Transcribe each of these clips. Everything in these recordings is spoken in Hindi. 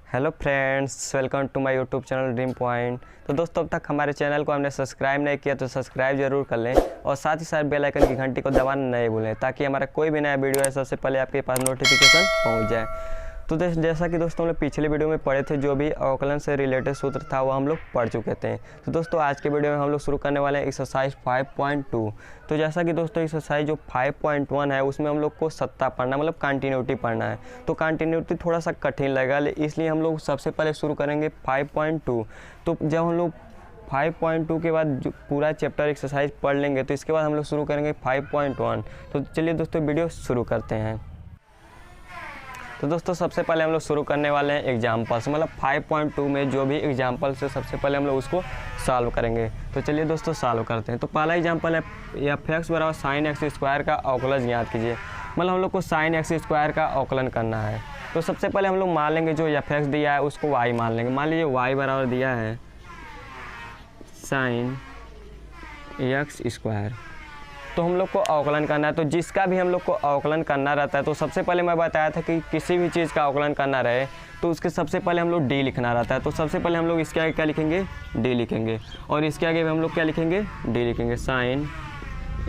Hello friends, welcome to my YouTube channel dream point. तो दोस्तों, अब तक हमारे चैनल को हमने सब्सक्राइब नहीं किया तो सब्सक्राइब जरूर कर लें और साथ ही साथ बेल आइकन की घंटी को दबाना नहीं भूलें ताकि हमारा कोई भी नया वीडियो है सबसे पहले आपके पास नोटिफिकेशन पहुंच जाए। तो जैसा कि दोस्तों हम लोग पिछले वीडियो में पढ़े थे, जो भी अवकलन से रिलेटेड सूत्र था वो हम लोग पढ़ चुके थे। तो दोस्तों आज के वीडियो में हम लोग शुरू करने वाले हैं एक्सरसाइज 5.2। तो जैसा कि दोस्तों एक्सरसाइज जो 5.1 है उसमें हम लोग को सत्ता पढ़ना मतलब कंटिन्यूटी पढ़ना है। तो कंटिन्यूटी थोड़ा सा कठिन लगेगा, इसलिए हम लोग सबसे पहले शुरू करेंगे 5.2। तो जब हम लोग 5.2 के बाद जो पूरा चैप्टर एक्सरसाइज पढ़ लेंगे तो इसके बाद हम लोग शुरू करेंगे 5.1। तो चलिए दोस्तों वीडियो शुरू करते हैं। तो दोस्तों सबसे पहले हम लोग शुरू करने वाले हैं एग्जाम्पल्स, मतलब 5.2 में जो भी एग्जाम्पल से सबसे पहले हम लोग उसको सॉल्व करेंगे। तो चलिए दोस्तों सॉल्व करते हैं। तो पहला एग्जाम्पल है f(x) बराबर sin x स्क्वायर का अवकलन ज्ञात कीजिए। मतलब हम लोग को sin x स्क्वायर का अवकलन करना है। तो सबसे पहले हम लोग मान लेंगे जो f(x) दिया है उसको y मान लेंगे। मान लीजिए y बराबर दिया है sin x स्क्वायर। तो हम लोग को अवकलन करना है। तो जिसका भी हम लोग को अवकलन करना रहता है तो सबसे पहले मैं बताया था कि किसी भी चीज़ का अवकलन करना रहे तो उसके सबसे पहले हम लोग डी लिखना रहता है। तो सबसे पहले हम लोग इसके आगे क्या लिखेंगे, डी लिखेंगे, और इसके आगे भी हम लोग क्या लिखेंगे, डी लिखेंगे, साइन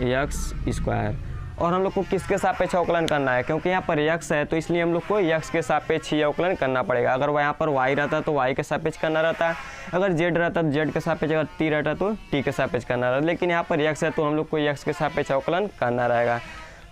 एक्स स्क्वायर। और हम लोग को किसके सापेक्ष अवकलन करना है, क्योंकि यहाँ पर x है तो इसलिए हम लोग को x के सापेक्ष ही अवकलन करना पड़ेगा। अगर यहाँ पर y रहता तो y के सापेक्ष करना रहता है, अगर z रहता तो z के सापेक्ष, अगर t रहता तो t के सापेक्ष करना रहता। लेकिन यहाँ पर x है तो हम लोग को x के सापेक्ष अवकलन करना रहेगा।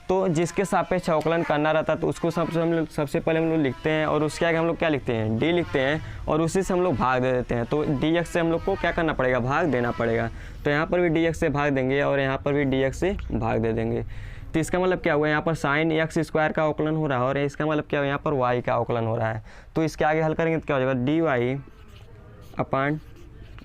तो जिसके सापेक्ष अवकलन करना रहता है तो उसको सबसे पहले हम लोग लिखते हैं और उसके आगे हम लोग क्या लिखते हैं, डी लिखते हैं, और उसी से हम लोग भाग दे देते हैं। तो dx से हम लोग को क्या करना पड़ेगा, भाग देना पड़ेगा। तो यहाँ पर भी dx से भाग देंगे और यहाँ पर भी dx से भाग दे देंगे। तो इसका मतलब क्या हुआ, यहाँ पर साइन एक्स स्क्वायर का अवकलन हो रहा है और इसका मतलब क्या हुआ, यहाँ पर y का अवकलन हो रहा है। तो इसके आगे हल करेंगे तो क्या हो जाएगा, dy अपॉन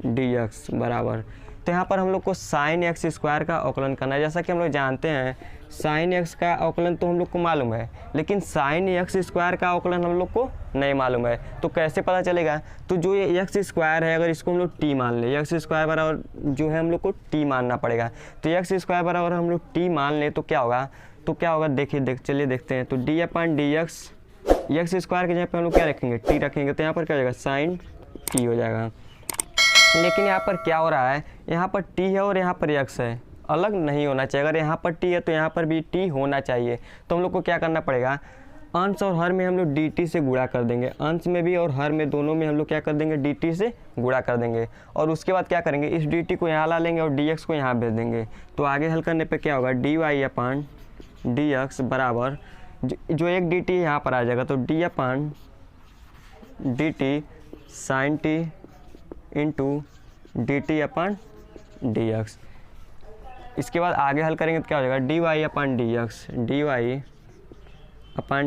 dx बराबर। तो यहाँ पर हम लोग को साइन एक्स स्क्वायर का अवकलन करना है। जैसा कि हम लोग जानते हैं साइन एक्स का अवकलन तो हम लोग को मालूम है, लेकिन साइन एक्स स्क्वायर का अवकलन हम लोग को नहीं मालूम है। तो कैसे पता चलेगा, तो जो ये एक्स स्क्वायर है अगर इसको हम लोग टी मान ले, एक्स स्क्वायर बराबर जो है हम लोग को टी मानना पड़ेगा। तो एक्स स्क्वायर बराबर हम लोग टी मान ले तो क्या होगा, देखिए चलिए देखते हैं। तो D upon D x square के जगह पे हम लोग क्या रखेंगे, टी रखेंगे। तो यहाँ पर क्या हो जाएगा, साइन टी हो जाएगा। लेकिन यहाँ पर क्या हो रहा है, यहाँ पर टी है और यहाँ पर एक्स है, अलग नहीं होना चाहिए। अगर यहाँ पर टी है तो यहाँ पर भी टी होना चाहिए। तो हम लोग को क्या करना पड़ेगा, अंश और हर में हम लोग dt से गुणा कर देंगे। अंश में भी और हर में दोनों में हम लोग क्या कर देंगे, dt से गुणा कर देंगे। और उसके बाद क्या करेंगे, इस dt को यहाँ ला लेंगे और dx को यहाँ भेज देंगे। तो आगे हल करने पे क्या होगा, dy अपॉन dx बराबर जो एक dt यहाँ पर आ जाएगा। तो d upon dt sine t into dt upon dx। इसके बाद आगे हल करेंगे तो क्या हो जाएगा, dy अपॉन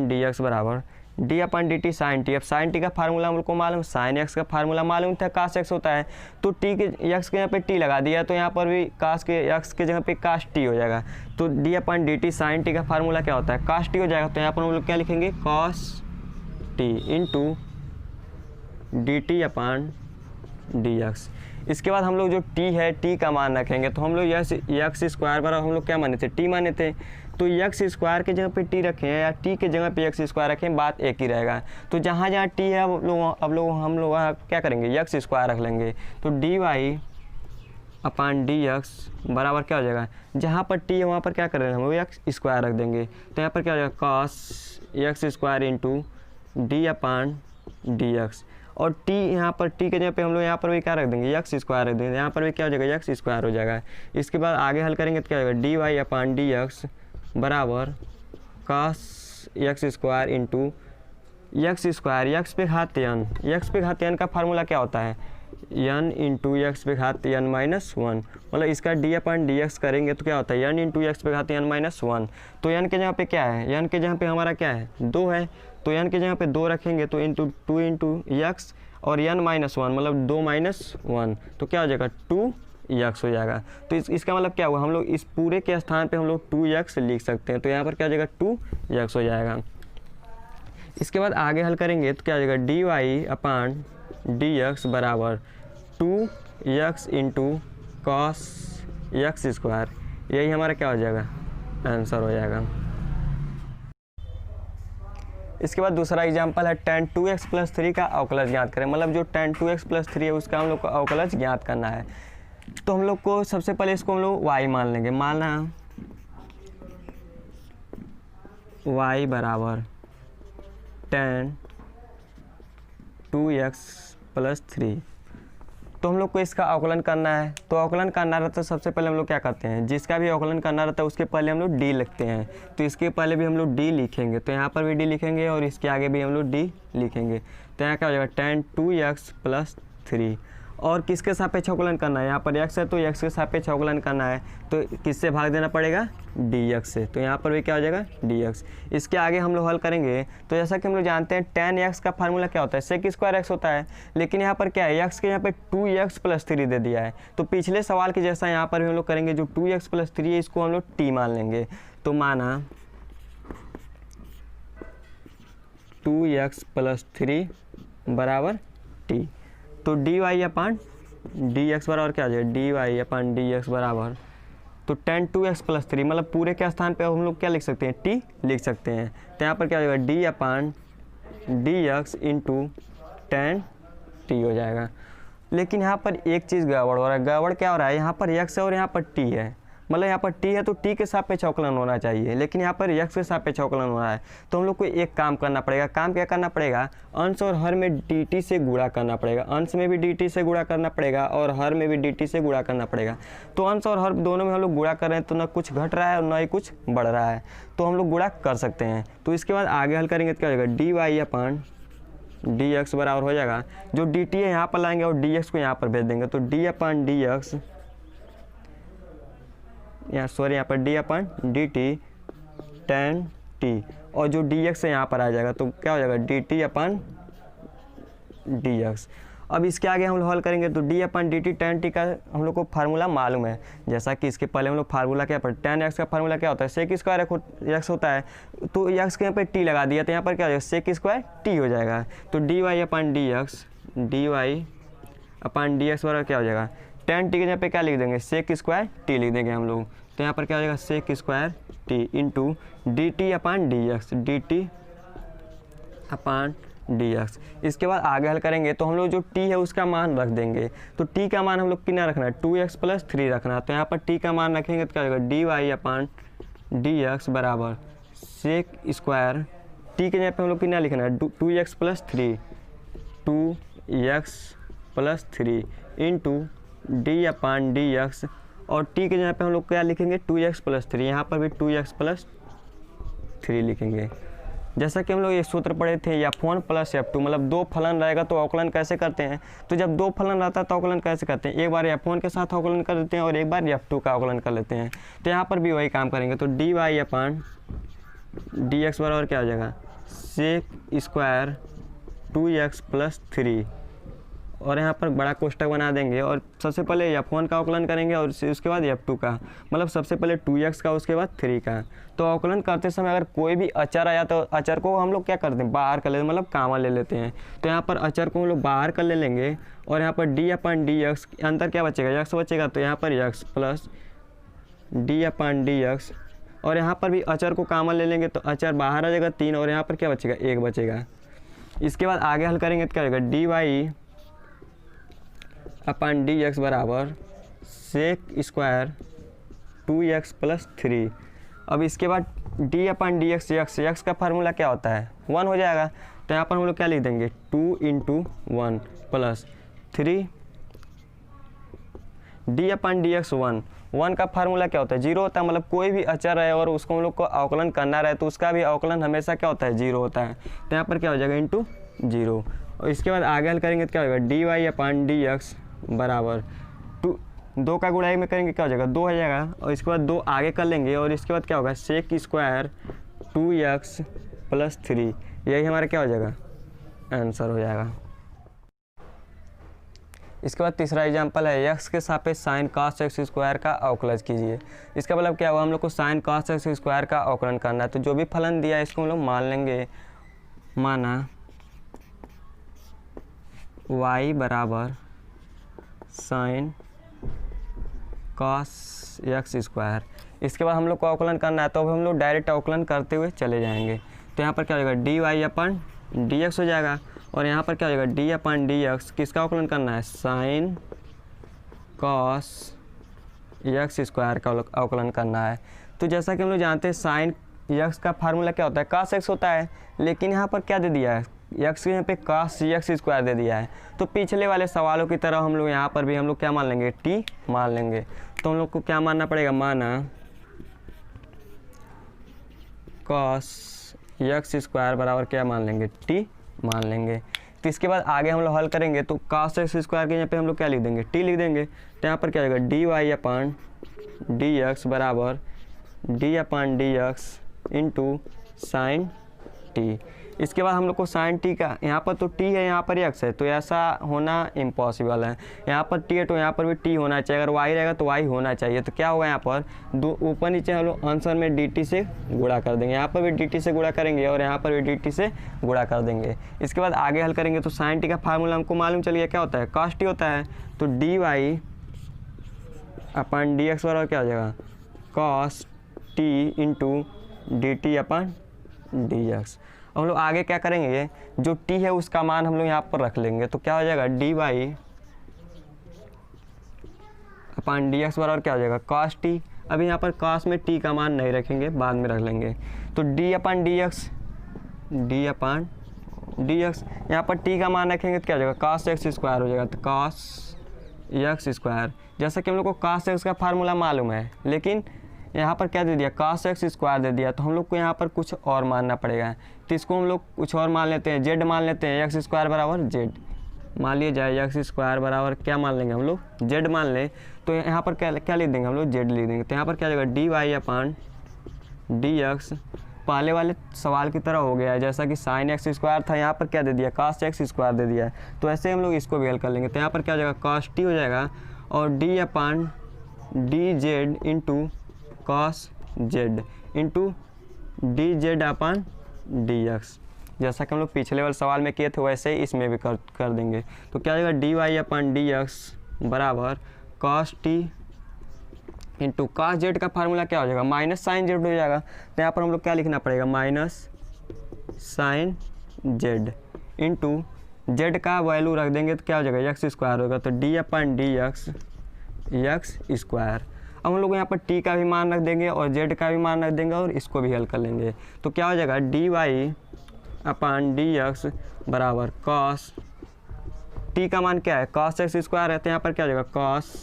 dx बराबर d upon dt sine t. अब साइन टी का फार्मूला हम लोग को मालूम, साइन एक्स का फार्मूला मालूम था, कास एक्स होता है। तो टी के एक्स के यहाँ पे टी लगा दिया तो यहाँ पर भी कास के एक्स के जगह पे कास टी हो जाएगा। तो d upon dt sine t का फार्मूला क्या होता है, कास टी हो जाएगा। तो यहाँ पर हम लोग क्या लिखेंगे, cos T into dt upon dx। इसके बाद हम लोग जो t है t का मान रखेंगे। तो हम लोग एक्स स्क्वायर बराबर हम लोग क्या माने थे, t माने थे। तो एक्स स्क्वायर के जगह पे t रखें या t के जगह पे एक्स स्क्वायर रखें, बात एक ही रहेगा। तो जहाँ जहाँ t है हम लोग क्या करेंगे, एक्स स्क्वायर रख लेंगे। तो dy अपॉन dx बराबर क्या हो जाएगा, जहाँ पर t है वहाँ पर क्या करेंगे, हम लोग एक्स स्क्वायर रख देंगे। तो यहाँ पर क्या हो जाएगा, cos x square into D upon dx। और t यहाँ पर t के जगह पे हम लोग यहाँ पर भी क्या रख देंगे, एक्स स्क्वायर रख देंगे। यहाँ पर भी क्या हो जाएगा, एक्स स्क्वायर हो जाएगा। इसके बाद आगे हल करेंगे तो क्या हो जाएगा, dy अपॉन dx बराबर cos x square into x square, x पे घात n, एक्स पे घात n का फार्मूला क्या होता है, n इंटू एक्स पे घात n माइनस 1। मतलब इसका d अपॉन dx करेंगे तो क्या होता है, n इंटू एक्स पे घात n माइनस 1। तो n के जगह पे क्या है, n के जगह पे हमारा क्या है, 2 है। तो n के जगह पे 2 रखेंगे तो इंटू 2 इंटू एक्स और n माइनस 1 मतलब 2 माइनस 1। तो क्या हो जाएगा, 2x हो जाएगा। तो इसका मतलब क्या हुआ, हम लोग इस पूरे के स्थान पे हम लोग 2x लिख सकते हैं। तो यहाँ पर क्या हो जाएगा, 2x हो जाएगा। इसके बाद आगे हल करेंगे तो क्या हो जाएगा, dy अपॉन dx बराबर 2x into cos x square. यही हमारा क्या हो जाएगा, आंसर हो जाएगा। इसके बाद दूसरा एग्जाम्पल है tan 2x प्लस 3 का अवकलज ज्ञात करें। मतलब जो tan 2x प्लस 3 है उसका हम लोग को अवकलज ज्ञात करना है। तो हम लोग को सबसे पहले इसको हम लोग y मान लेंगे। माना y बराबर tan 2x प्लस 3। तो हम लोग को इसका अवकलन करना है। तो अवकलन करना रहता है सबसे पहले हम लोग क्या करते हैं, जिसका भी अवकलन करना रहता है उसके पहले हम लोग डी लिखते हैं। तो इसके पहले भी हम लोग डी लिखेंगे, तो यहाँ पर भी डी लिखेंगे और इसके आगे भी हम लोग डी लिखेंगे। तो यहाँ क्या हो जाएगा tan 2x प्लस 3। और किसके सापेक्ष अवकलन करना है, यहाँ पर x है तो x के सापेक्ष अवकलन करना है, तो किससे भाग देना पड़ेगा, dx से। तो यहाँ पर भी क्या हो जाएगा dx। इसके आगे हम लोग हल करेंगे। तो जैसा कि हम लोग जानते हैं tan x का फार्मूला क्या होता है, sec स्क्वायर x होता है। लेकिन यहाँ पर क्या है, x के यहाँ पे 2x प्लस 3 दे दिया है। तो पिछले सवाल के जैसा यहाँ पर भी हम लोग करेंगे, जो 2x प्लस 3 है इसको हम लोग t मान लेंगे। तो माना 2x प्लस 3 बराबर t। तो D Y upon D x बराबर क्या हो जाएगा, D Y upon D x बराबर, तो tan 2x प्लस 3 मतलब पूरे के स्थान पे हम लोग क्या लिख सकते हैं, t लिख सकते हैं। तो यहाँ पर क्या हो जाएगा, d upon D X into tan t हो जाएगा। लेकिन यहाँ पर एक चीज़ गड़बड़ हो रहा है। गड़बड़ क्या हो रहा है, यहाँ पर x है और यहाँ पर t है। मतलब यहाँ पर t है तो t के सापेक्ष अवकलन होना चाहिए, लेकिन यहाँ पर x के सापेक्ष अवकलन हो रहा है। तो हम लोग को एक काम करना पड़ेगा। काम क्या करना पड़ेगा, अंश और हर में dt से गुणा करना पड़ेगा। अंश में भी dt से गुणा करना पड़ेगा और हर में भी dt से गुणा करना पड़ेगा। तो अंश और हर दोनों में हम लोग गुणा कर रहे हैं, तो ना कुछ घट रहा है और ना ही कुछ बढ़ रहा है, तो हम लोग गुणा कर सकते हैं। तो इसके बाद आगे हल करेंगे तो क्या हो जाएगा, D Y upon D x बराबर हो जाएगा, जो डी टी है यहाँ पर लाएंगे और डी एक्स को यहाँ पर भेज देंगे। तो डी अपान डी एक्स यहाँ पर D upon D T tan t, और जो डी एक्स है यहाँ पर आ जाएगा। तो क्या हो जाएगा, D T upon D x. अब इसके आगे हम लोग हल करेंगे। तो d upon D T tan t का हम लोग को फार्मूला मालूम है। जैसा कि इसके पहले हम लोग फार्मूला क्या पर tan x का फार्मूला क्या होता है, सेक स्क्वायर x होता है। तो x के यहाँ पर t लगा दिया, तो यहाँ पर क्या हो जाएगा, सेक स्क्वायर t हो जाएगा। तो D Y upon D X, D Y upon D x बराबर क्या हो जाएगा, tan t के यहाँ पे क्या लिख देंगे, सेक स्क्वायर t लिख देंगे हम लोग। तो यहाँ पर क्या हो जाएगा, sec square t into D T upon D X, D T upon D X. इसके बाद आगे हल करेंगे तो हम लोग जो t है उसका मान रख देंगे। तो t का मान हम लोग कितना रखना है, 2x प्लस 3 रखना है। तो यहाँ पर t का मान रखेंगे तो क्या होगा, D Y upon D x बराबर सेक स्क्वायर t के यहाँ पे हम लोग कितना लिखना है, 2x plus 3, 2x plus 3 into D upon D X, और t के जगह पे हम लोग क्या लिखेंगे, 2x प्लस 3। यहाँ पर भी 2x प्लस 3 लिखेंगे। जैसा कि हम लोग ये सूत्र पढ़े थे, f1 प्लस f2, मतलब दो फलन रहेगा तो अवकलन कैसे करते हैं। तो जब दो फलन रहता है तो अवकलन कैसे करते हैं, एक बार f1 के साथ अवकलन कर देते हैं और एक बार f2 का अवकलन कर लेते हैं। तो यहाँ पर भी वही काम करेंगे। तो D Y upon D x बराबर क्या हो जाएगा, सेक स्क्वायर 2x प्लस 3, और यहाँ पर बड़ा कोष्टक बना देंगे और सबसे पहले f1 का अवकलन करेंगे और उसके बाद f2 का, मतलब सबसे पहले 2x का उसके बाद 3 का। तो अवकलन करते समय अगर कोई भी अचर आया तो अचर को हम लोग क्या करते हैं, बाहर कर लेते हैं, मतलब कामा ले लेते हैं। तो यहाँ पर अचर को हम लोग बाहर कर ले लेंगे और यहाँ पर डी अपान डी एक्स अंतर क्या बचेगा, x बचेगा। तो यहाँ पर x plus D upon D X, और यहाँ पर भी अचर को कामा ले लेंगे तो अचर बाहर आ जाएगा 3 और यहाँ पर क्या बचेगा, 1 बचेगा। इसके बाद आगे हल करेंगे तो क्या होगा, D Y upon D x बराबर सेक स्क्वायर 2x प्लस 3। अब इसके बाद d upon D x, x का फार्मूला क्या होता है, 1 हो जाएगा। तो यहाँ पर हम लोग क्या लिख देंगे, 2 into 1 plus 3 d upon D x 1 का फार्मूला क्या होता है, 0 होता है। मतलब कोई भी अचर है और उसको हम लोग को अवकलन करना रहे तो उसका भी अवकलन हमेशा क्या होता है, 0 होता है। तो यहाँ पर क्या हो जाएगा, इंटू 0। और इसके बाद आगे हल करेंगे तो क्या होगा, D Y upon D x बराबर 2 का गुणाई में करेंगे क्या हो जाएगा, 2 हो जाएगा। और इसके बाद 2 आगे कर लेंगे और इसके बाद क्या होगा, सेक स्क्वायर 2x प्लस 3, यही हमारा क्या हो जाएगा, आंसर हो जाएगा। इसके बाद तीसरा एग्जांपल है, x के सापेक्ष साइन cos x स्क्वायर का अवकलज कीजिए। इसका मतलब क्या हुआ, हम लोग को साइन cos x स्क्वायर का अवकलन करना है। तो जो भी फलन दिया है इसको हम लोग मान लेंगे। माना y बराबर साइन cos x स्क्वायर। इसके बाद हम लोग को अवकलन करना है, तो अब हम लोग डायरेक्ट अवकलन करते हुए चले जाएंगे। तो यहाँ पर क्या हो जाएगा D Y upon D x हो जाएगा। और यहाँ पर क्या हो जाएगा डी अपन डी एक्स किसका अवकलन करना है, साइन कॉस एक्स स्क्वायर का अवकलन करना है। तो जैसा कि हम लोग जानते हैं साइन एक्स का फार्मूला क्या होता है, कॉस एक्स होता है, लेकिन यहाँ पर क्या दे दिया है, एक्स के यहाँ पे कॉस एक्स स्क्वायर दे दिया है। तो पिछले वाले सवालों की तरह हम लोग यहाँ पर भी हम लोग क्या मान लेंगे, टी मान लेंगे। तो हम लोग को क्या मानना पड़ेगा, माना कॉस एक्स स्क्वायर बराबर क्या मान लेंगे, टी मान लेंगे। तो इसके बाद आगे हम लोग हल करेंगे तो कॉस एक्स स्क्वायर के यहाँ पे हम लोग क्या लिख देंगे, टी लिख देंगे। तो यहाँ पर क्या होगा D Y upon D x बराबर D upon D X into sine T. इसके बाद हम लोग को साइन टी का, यहाँ पर तो टी है यहाँ पर एक्स है, तो ऐसा होना इम्पॉसिबल है। यहाँ पर टी है तो यहाँ पर भी टी होना चाहिए, अगर वाई रहेगा तो वाई होना चाहिए। तो क्या होगा यहाँ पर दो ऊपर नीचे हम लोग आंसर में डी टी से गुणा कर देंगे, यहाँ पर भी डी टी से गुणा करेंगे और यहाँ पर भी डी टी से गुणा कर देंगे। इसके बाद आगे हल करेंगे तो साइन टी का फार्मूला हमको मालूम चल गया क्या होता है, कॉस टी होता है। तो D Y upon D x बराबर क्या हो जाएगा, cos T into D T upon D X. हम लोग आगे क्या करेंगे, जो टी है उसका मान हम लोग यहाँ पर रख लेंगे। तो क्या हो जाएगा D Y upon D x बराबर क्या हो जाएगा, कॉस टी। अभी यहाँ पर कॉस में टी का मान नहीं रखेंगे, बाद में रख लेंगे। तो डी अपन डी एक्स यहाँ पर टी का मान रखेंगे तो क्या हो जाएगा, कॉस एक्स स्क्वायर हो जाएगा। तो कॉस एक्स स्क्वायर, जैसा कि हम लोग को कॉस एक्स का फार्मूला मालूम है, लेकिन यहाँ पर क्या दे दिया, cos एक्स स्क्वायर दे दिया। तो हम लोग को यहाँ पर कुछ और मानना पड़ेगा। तो इसको हम लोग कुछ और मान लेते हैं, जेड मान लेते हैं, एक्स स्क्वायर बराबर जेड मान लिया जाए। एक्स स्क्वायर बराबर क्या मान लेंगे हम लोग, जेड मान लें। तो यहाँ पर क्या लिख देंगे हम लोग, जेड लिख देंगे। तो यहाँ पर क्या हो जाएगा D Y upon D x, पहले वाले सवाल की तरह हो गया है, जैसा कि साइन एक्स स्क्वायर था, यहाँ पर क्या दे दिया, cos एक्स स्क्वायर दे दिया है। तो ऐसे हम लोग इसको भी हल कर लेंगे। तो यहाँ पर क्या हो जाएगा cos टी हो जाएगा और D upon D Z into cos Z into D Z upon D X, जैसा कि हम लोग पिछले वाले सवाल में किए थे वैसे ही इसमें भी कर देंगे। तो क्या हो जाएगा D Y upon D x बराबर cos T into cos Z का फार्मूला क्या हो जाएगा, माइनस साइन जेड हो जाएगा। तो यहाँ पर हम लोग क्या लिखना पड़ेगा, minus sine Z into z का वैल्यू रख देंगे तो क्या हो जाएगा, एक्स स्क्वायर होगा। तो D upon D x square. अब हम लोग यहाँ पर टी का भी मान रख देंगे और जेड का भी मान रख देंगे और इसको भी हल कर लेंगे। तो क्या हो जाएगा D Y upon D x बराबर कॉस टी का मान क्या है, कॉस एक्स स्क्वायर है। तो यहाँ पर क्या हो जाएगा कॉस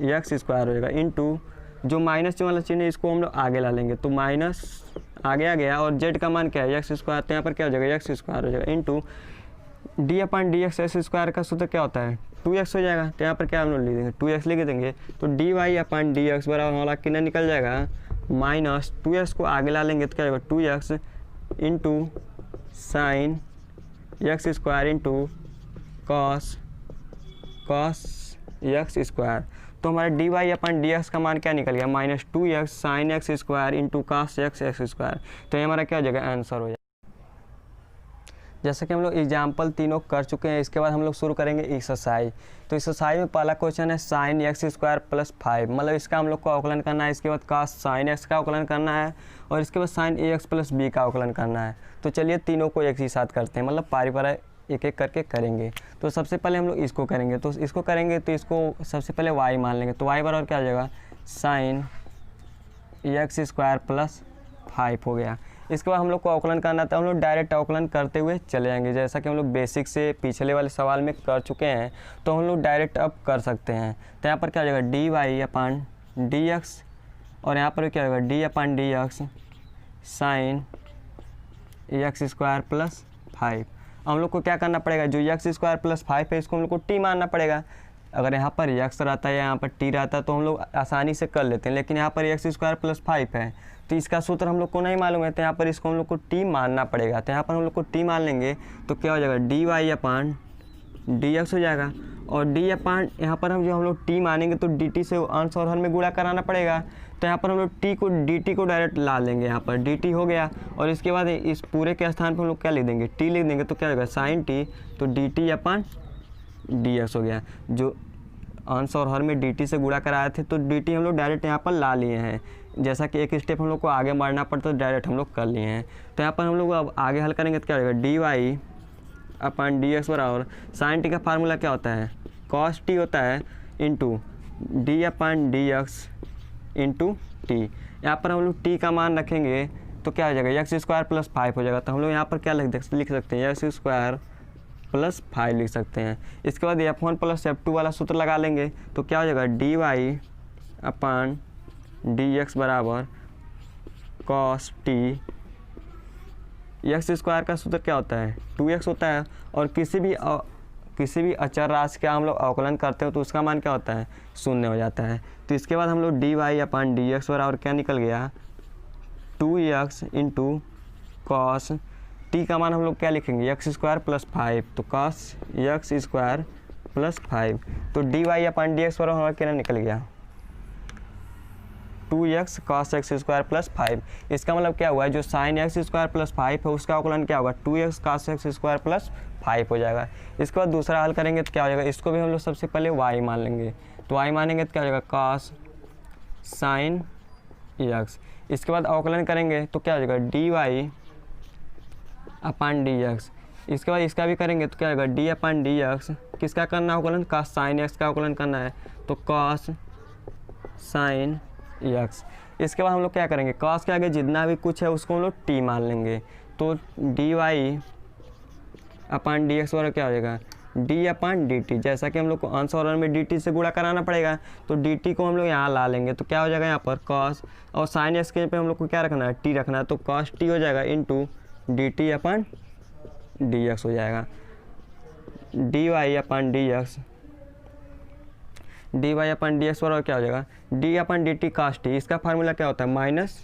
एक्स स्क्वायर हो जाएगा इंटू जो माइनस वाला चिन्ह है इसको हम लोग आगे ला लेंगे। तो माइनस आगे आ गया और जेड का मान क्या है, एक्स स्क्वायर। तो यहाँ पर क्या हो जाएगा एक्स स्क्वायर हो जाएगा into D upon D x square का सूत्र क्या होता है, 2x हो जाएगा। तो यहाँ पर क्या हम लोग लिख देंगे, 2x लिख देंगे। तो D Y upon D x बराबर वाला कितना निकल जाएगा, माइनस 2x को आगे ला लेंगे तो क्या होगा 2x into sine X square into cos x square. तो हमारा D Y upon D x का मान क्या निकल गया, minus 2x sign X square into cos x square. तो ये हमारा क्या हो जाएगा, आंसर हो जाएगा। जैसा कि हम लोग एग्जाम्पल तीनों कर चुके हैं, इसके बाद हम लोग शुरू करेंगे एक्सरसाइज। तो एक्सरसाइज में पहला क्वेश्चन है साइन एक्स स्क्वायर प्लस 5, मतलब इसका हम लोग को अवकलन करना है। इसके बाद कॉस साइन एक्स का अवकलन करना है और इसके बाद साइन ए एक्स प्लस बी का अवकलन करना है। तो चलिए तीनों को एक ही साथ करते हैं, मतलब पारी पारा एक एक करके करेंगे। तो सबसे पहले हम लोग इसको करेंगे, तो इसको सबसे पहले वाई मान लेंगे। तो वाई बराबर क्या हो जाएगा, साइन एक्स स्क्वायर प्लस 5 हो गया। इसके बाद हम लोग को अवकलन करना था, हम लोग डायरेक्ट अवकलन करते हुए चले जाएंगे, जैसा कि हम लोग बेसिक से पिछले वाले सवाल में कर चुके हैं। तो हम लोग डायरेक्ट अब कर सकते हैं। तो यहाँ पर क्या हो जाएगा D Y upon D X और यहाँ पर क्या होगा D upon D X sine X square plus 5। हम लोग को क्या करना पड़ेगा, जो एक्स स्क्वायर प्लस 5 है इसको हम लोग को टी मानना पड़ेगा। अगर यहाँ पर एक्स रहता है या यहाँ पर टी रहता है तो हम लोग आसानी से कर लेते हैं, लेकिन यहाँ पर एक्स स्क्वायर प्लस 5 है तो इसका सूत्र हम लोग को नहीं मालूम है। तो यहाँ पर इसको हम लोग को टी मानना पड़ेगा। तो यहाँ पर हम लोग को टी मान लेंगे तो क्या हो जाएगा D Y upon D x हो जाएगा और डी अपन यहाँ पर हम लोग टी मानेंगे तो डी टी से अंश और हर में गुणा कराना पड़ेगा। तो यहाँ पर हम लोग टी को डी टी को डायरेक्ट ला लेंगे, यहाँ पर डी टी हो गया और इसके बाद इस पूरे के स्थान पर हम लोग क्या लिख देंगे, टी लिख देंगे। तो क्या होगा साइन टी, तो D T upon D x हो गया। जो अंश और हर में डी टी से गुणा कराए थे तो डी टी हम लोग डायरेक्ट यहाँ पर ला लिए हैं। जैसा कि एक स्टेप हम लोग को आगे बढ़ना पड़ता है, डायरेक्ट हम लोग कर लिए हैं। तो यहाँ पर हम लोग अब आगे हल करेंगे तो क्या हो जाएगा, D Y upon D x बराबर साइन टी का फार्मूला क्या होता है, कॉस टी होता है into D upon D X into T. यहाँ पर हम लोग टी का मान रखेंगे तो क्या हो जाएगा, एक्स स्क्वायर प्लस 5 हो जाएगा। तो हम लोग यहाँ पर क्या लिख सकते हैं, एक्स स्क्वायर प्लस 5 लिख सकते हैं। इसके बाद F1 प्लस F2 वाला सूत्र लगा लेंगे तो क्या हो जाएगा, D Y upon D x बराबर कॉस टी। एक्स स्क्वायर का सूत्र क्या होता है, 2x होता है। और किसी भी अचर राशि का हम लोग अवकलन करते हो तो उसका मान क्या होता है, 0 हो जाता है। तो इसके बाद हम लोग D Y upon D x बराबर क्या निकल गया, 2x इंटू कॉस टी का मान हम लोग क्या लिखेंगे, एक्स स्क्वायर प्लस 5। तो कॉस एक्स स्क्वायर प्लस 5। तो D Y upon D x बराबर हमारा क्या निकल गया, 2x cos x square plus 5। इसका मतलब क्या हुआ है, जो साइन एक्स स्क्वायर प्लस 5 है उसका अवकलन क्या होगा, 2x cos x square plus 5 हो जाएगा। इसके बाद दूसरा हल करेंगे तो क्या हो जाएगा, इसको भी हम लोग सबसे पहले y मान लेंगे। तो y मानेंगे तो क्या हो जाएगा, cos साइन एक्स। इसके बाद अवकलन करेंगे तो क्या हो जाएगा, D Y upon D X. इसके बाद इसका भी करेंगे तो क्या होगा, डी अपन डी एक्स किसका करना अवकलन, cos साइन एक्स का अवकलन करना है। तो cos साइन एक्स। इसके बाद हम लोग क्या करेंगे, cos के आगे जितना भी कुछ है उसको हम लोग t मान लेंगे। तो D Y upon D x बराबर क्या हो जाएगा, डी अपन डी टी। जैसा कि हम लोग को अंश और हर में डी टी से गुणा कराना पड़ेगा तो डी टी को हम लोग यहाँ ला लेंगे। तो क्या हो जाएगा यहाँ पर cos, और साइन एक्स के पे हम लोग को क्या रखना है, t रखना है। तो cos t हो जाएगा into D T upon D x हो जाएगा। D Y upon D X, D Y upon D x बराबर क्या हो जाएगा, डी अपन डी टी कास टी। इसका फार्मूला क्या होता है, माइनस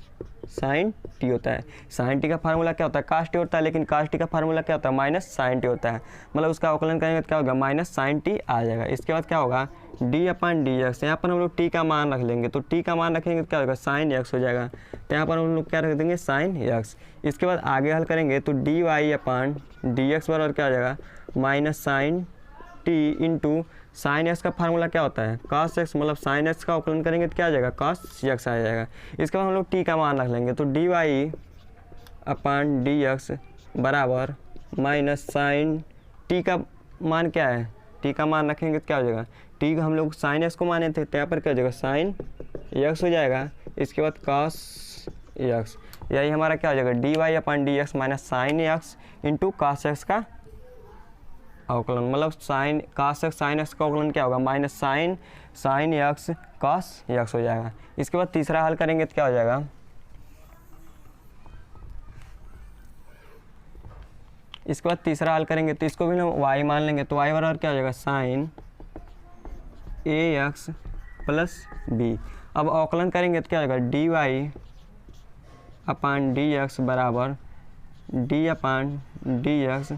साइन टी होता है। साइन टी का फार्मूला क्या होता है, कास टी होता है, लेकिन कास टी का फार्मूला क्या होता है, माइनस साइन टी होता है। मतलब उसका अवकलन करेंगे तो क्या होगा, माइनस साइन टी आ जाएगा। इसके बाद क्या होगा, डी अपन डी एक्स, यहाँ पर हम लोग टी का मान रख लेंगे। तो टी का मान रखेंगे तो क्या होगा, साइन एक्स हो जाएगा। तो यहाँ पर हम लोग क्या रख देंगे, साइन एक्स। इसके बाद आगे हल करेंगे तो D Y upon D x बराबर क्या हो जाएगा, minus sine T into sine x का फार्मूला क्या होता है, cos एक्स। मतलब साइन एक्स का अवकलन करेंगे तो क्या आ जाएगा, cos एक्स आ जाएगा। इसके बाद हम लोग टी का मान रख लेंगे। तो D Y upon D x बराबर माइनस साइन टी का मान क्या है, टी का मान रखेंगे तो क्या हो जाएगा, टी का हम लोग साइन एक्स को माने थे तो यहाँ पर क्या हो जाएगा, साइन एक्स हो जाएगा। इसके बाद cos एक्स, यही हमारा क्या हो जाएगा, D Y upon D X minus sine X into cos X का अवकलन। मतलब sine cos X sine x का अवकलन क्या होगा, minus sine X cos X हो जाएगा। इसके बाद तीसरा हल करेंगे तो क्या हो जाएगा, इसके बाद तीसरा हल करेंगे तो इसको भी हम y मान लेंगे। तो y बराबर क्या हो जाएगा, साइन ए एक्स प्लस बी। अब अवकलन करेंगे तो क्या हो जाएगा, D Y upon D x बराबर D upon D X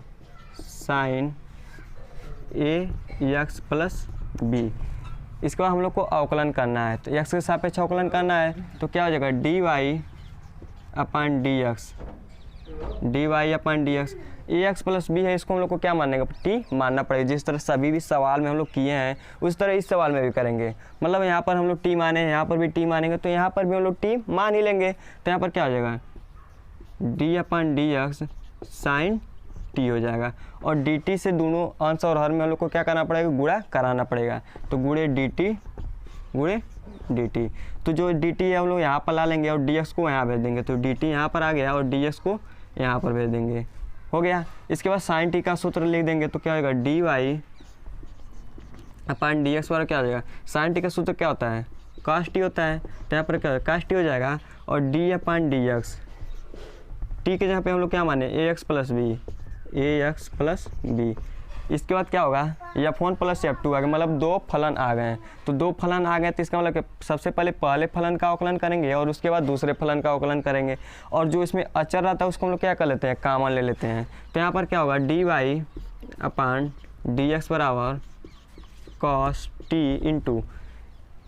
sign ए एक्स प्लस बी। इसके बाद हम लोग को अवकलन करना है। तो एक्स के सापेक्ष अवकलन करना है तो क्या हो जाएगा, D Y upon D X, D Y upon D x. ए एक्स प्लस बी है, इसको हम लोग को क्या मानेगा, टी मानना पड़ेगा। जिस तरह सभी भी सवाल में हम लोग किए हैं उस तरह इस सवाल में भी करेंगे। मतलब यहाँ पर हम लोग टी माने, यहाँ पर भी टी मानेंगे, तो यहाँ पर भी हम लोग टी मान ही लेंगे। तो यहाँ पर क्या हो जाएगा, D upon D X sign T हो जाएगा। और डी टी से दोनों अंश और हर में हम लोग को क्या करना पड़ेगा, गुणा कराना पड़ेगा। तो गुणे डी टी गुणे डी टी। तो जो डी टी है हम लोग यहाँ पर ला लेंगे और डी एक्स को यहाँ भेज देंगे। तो डी टी यहाँ पर आ गया और डी एक्स को यहाँ पर भेज देंगे, हो गया। इसके बाद साइन टी का सूत्र लिख देंगे तो क्या होगा, D Y upon D x बराबर क्या हो जाएगा, साइन टी का सूत्र क्या होता है, cos टी होता है। तो यहाँ पर क्या cos टी हो जाएगा। और D upon D x, T के जहाँ पे हम लोग क्या माने, ए X plus B, A X plus B. इसके बाद क्या होगा, F1 प्लस F2 आ गया। मतलब दो फलन आ गए हैं। तो दो फलन आ गए तो इसका मतलब कि सबसे पहले फलन का अवकलन करेंगे और उसके बाद दूसरे फलन का अवकलन करेंगे। और जो इसमें अचर रहता है उसको हम लोग क्या कर लेते हैं, कॉमन ले लेते हैं। तो यहाँ पर क्या होगा, D Y upon D x बराबर cos टी इंटू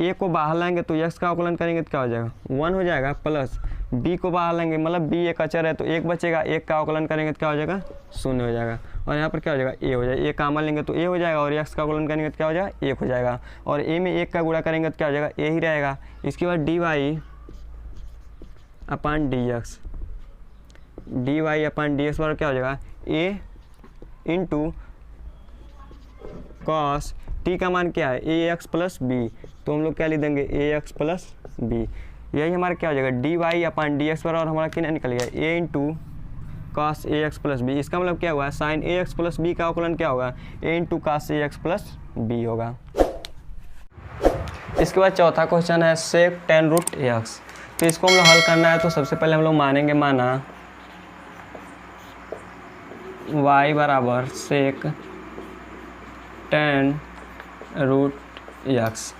ए को बाहर लाएंगे तो एक्स का अवकलन करेंगे तो क्या हो जाएगा, 1 हो जाएगा, प्लस बी को बाहर लेंगे, मतलब बी एक अचर है तो एक बचेगा, एक का अवकलन करेंगे तो क्या हो जाएगा, 0 हो जाएगा। और यहाँ पर क्या हो जाएगा, ए हो जाएगा, ए कॉमन लेंगे तो ए हो जाएगा और एक्स का अवकलन करेंगे तो क्या हो जाएगा, 1 हो जाएगा। और ए में 1 का गुणा करेंगे तो क्या हो जाएगा, ए ही रहेगा। इसके बाद D Y upon D X, D Y upon D x बराबर क्या हो जाएगा ए इंटू कॉस टी का मान क्या है ए एक्स प्लस बी, तो हम लोग क्या लिख देंगे ए एक्स प्लस बी, यही हमारा क्या हो जाएगा D Y upon D x बराबर हमारा कितना निकल गया ए into cos A X plus B. इसका मतलब क्या हुआ साइन ए एक्स प्लस बी का अवकलन क्या होगा ए into cos A X plus B होगा। इसके बाद चौथा क्वेश्चन है सेक टेन रूट एक्स, तो इसको हम लोग हल करना है तो सबसे पहले हम लोग मानेंगे माना y बराबर सेक टेन रूट एक्स,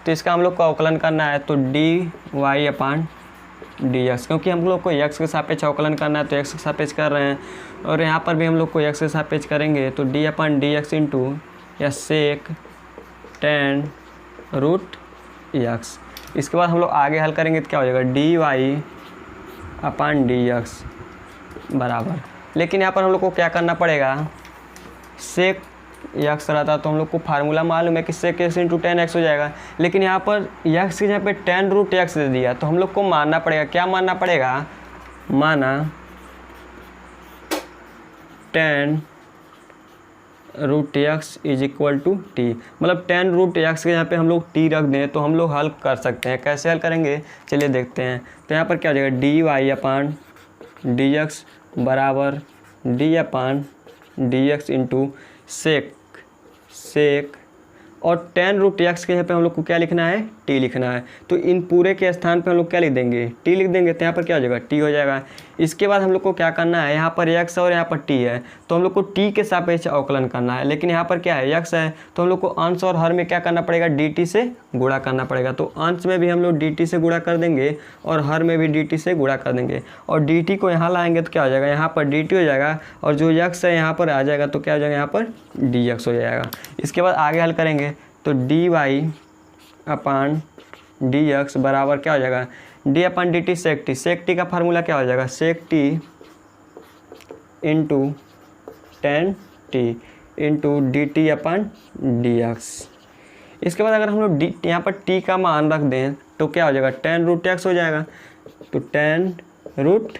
तो इसका हम लोग को अवकलन करना है तो D Y upon D x, क्योंकि हम लोग को एक्स के सापेक्ष अवकलन करना है तो एक्स के सापेक्ष कर रहे हैं और यहाँ पर भी हम लोग को एक्स के सापेक्ष करेंगे तो d upon D X into या सेक टेन रूट एक्स। इसके बाद हम लोग आगे हल करेंगे तो क्या हो जाएगा D Y upon D x बराबर, लेकिन यहाँ पर हम लोग को क्या करना पड़ेगा सेक एक्स रहता तो हम लोग को फार्मूला मालूम है कि sec x into tan x हो जाएगा, लेकिन यहाँ पर एक्स की जगह पे टेन रूट एक्स दे दिया तो हम लोग को मानना पड़ेगा, क्या मानना पड़ेगा माना tan root x is equal to t, मतलब टेन रूट एक्स के यहाँ पे हम लोग टी रख दें तो हम लोग हल कर सकते हैं। कैसे हल करेंगे चलिए देखते हैं। तो यहाँ पर क्या हो जाएगा D Y upon D x बराबर D upon D X into सेक और टेन रूट एक्स के यहाँ पे हम लोग को क्या लिखना है टी लिखना है, तो इन पूरे के स्थान पे हम लोग क्या लिख देंगे टी लिख देंगे, तो यहाँ पर क्या हो जाएगा टी हो जाएगा। इसके बाद हम लोग को क्या करना है यहाँ पर एक्स और यहाँ पर टी है तो हम लोग को टी के सापेक्ष अवकलन करना है, लेकिन यहाँ पर क्या है एक्स है तो हम लोग को अंश और हर में क्या करना पड़ेगा डी टी से गुणा करना पड़ेगा, तो अंश में भी हम लोग डी टी से गुणा कर देंगे और हर में भी डी टी से गुणा कर देंगे और डी टी को यहाँ लाएंगे तो क्या हो जाएगा यहाँ पर डी टी हो जाएगा और जो एक्स है यहाँ पर आ जाएगा तो क्या हो जाएगा यहाँ पर डी एक्स हो जाएगा। इसके बाद आगे हल करेंगे तो D Y upon D x बराबर क्या हो जाएगा D upon D T sec T का फार्मूला क्या हो जाएगा sec T into tan T into D T upon D X. इसके बाद अगर हम लोग डी यहाँ पर टी का मान रख दें तो क्या हो जाएगा टेन रूट एक्स हो जाएगा, तो टेन रूट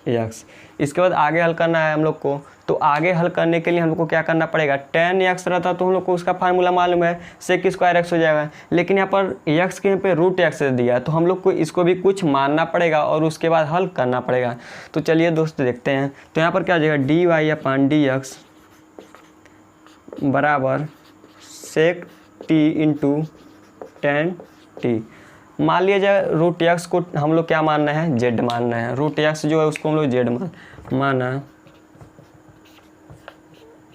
एक्स। इसके बाद आगे हल करना है हम लोग को, तो आगे हल करने के लिए हम लोग को क्या करना पड़ेगा टेन एक्स रहता तो हम लोग को उसका फार्मूला मालूम है सेक स्क्वायर एक्स हो जाएगा, लेकिन यहाँ पर एक्स के यहाँ पे रूट एक्स दिया है तो हम लोग को इसको भी कुछ मानना पड़ेगा और उसके बाद हल करना पड़ेगा। तो चलिए दोस्त देखते हैं। तो यहाँ पर क्या हो जाएगा D Y upon D x बराबर sec T into tan T. मान लिया जाए रूट एक्स को हम लोग क्या मानना है जेड मानना है, रूट एक्स जो है उसको हम लोग जेड माना